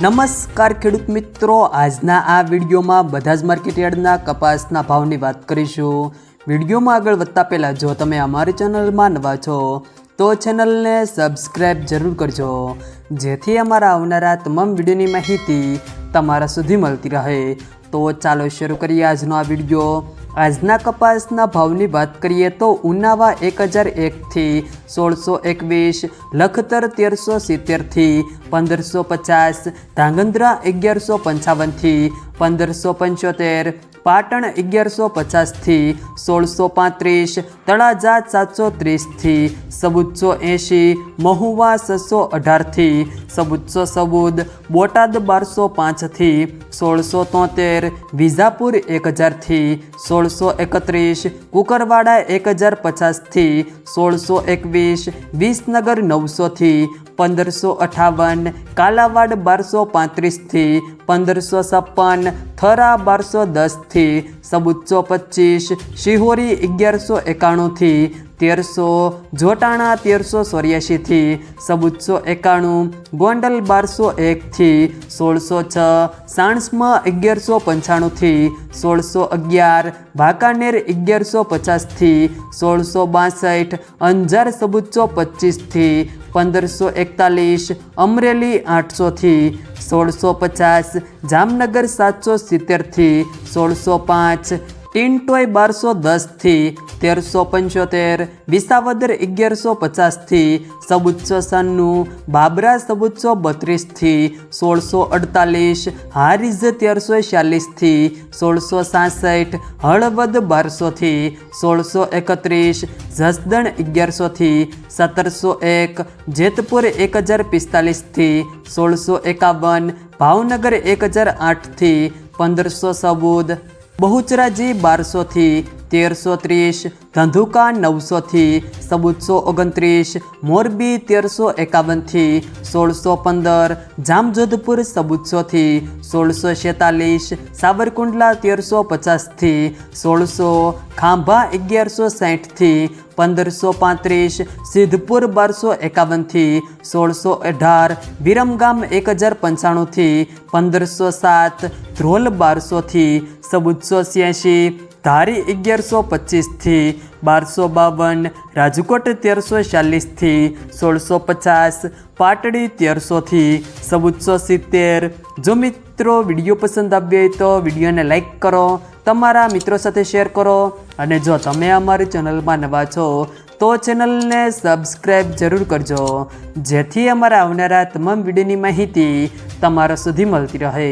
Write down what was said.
નમસ્કાર ખેડૂત મિત્રો, આજના આ વિડીયોમાં બધા જ માર્કેટયાર્ડના કપાસના ભાવની વાત કરીશું। વિડીયોમાં આગળ વધતા પહેલાં જો તમે અમારી ચેનલમાં નવા છો તો ચેનલને સબસ્ક્રાઈબ જરૂર કરજો, જેથી અમારા આવનારા તમામ વિડીયોની માહિતી તમારા સુધી મળતી રહે। તો ચાલો શરૂ કરીએ આજનો આ વિડીયો। આજના કપાસના ભાવની વાત કરીએ તો ઉનાવા 1001 થી 1621, લખતર 1370 થી 1550, ધાંગધ્રા 1155 થી 1575, પાટણ 1150 થી 1635, તળાજા 730 થી 1480, મહુવા 618 થી 1414, બોટાદ 1205 થી 1673, વિજાપુર 1000 થી 1631, કુકરવાડા 1050 થી 1621, વિસનગર 900 થી 1558, કાલાવાડ 1235 થી 1556, થરા 1210 થી 1425, શિહોરી 1191 થી 1300, જોટાણા 1384 થી 1491, ગોંડલ 1201 થી 1606, સાણસમાં 1195 થી 1611, વાંકાનેર 1150 થી 1662, અંજાર 1425 થી 1541, અમરેલી 800 થી 1650, જામનગર 770 થી 1605, ટિન્ટોય 1210 થી 1375, વિસાવદર 1150 થી 1496, બાબરા 1432 થી 1648, હારીજ 1346 થી 1667, હળવદ 1200 થી 1631, જસદણ 1100 થી 1701, જેતપુર 1045 થી 1651, ભાવનગર 1008 થી 1514, બહુચરાજી 1200 થી 1330, ધંધુકા 900 થી 1429, મોરબી 1351 થી 1615, જામજોધપુર 1400 થી 1646, સાવરકુંડલા 1350 થી 1600, ખાંભા 1160 થી 1535, સિદ્ધપુર 1251 થી 1618, વિરમગામ 1095 થી 1507, ધ્રોલ 1200 થી 1486, ધારી 1125 થી 1252, રાજકોટ 1340 થી 1650, પાટડી 1300 થી 1470। જો મિત્રો વિડીયો પસંદ આવ્યો હોય તો વિડીયોને લાઈક કરો, તમારા મિત્રો સાથે શેર કરો, અને જો તમે અમારી ચેનલમાં નવા છો તો ચેનલને સબસ્ક્રાઈબ જરૂર કરજો, જેથી અમારા આવનારા તમામ વિડીયોની માહિતી તમારા સુધી મળતી રહે।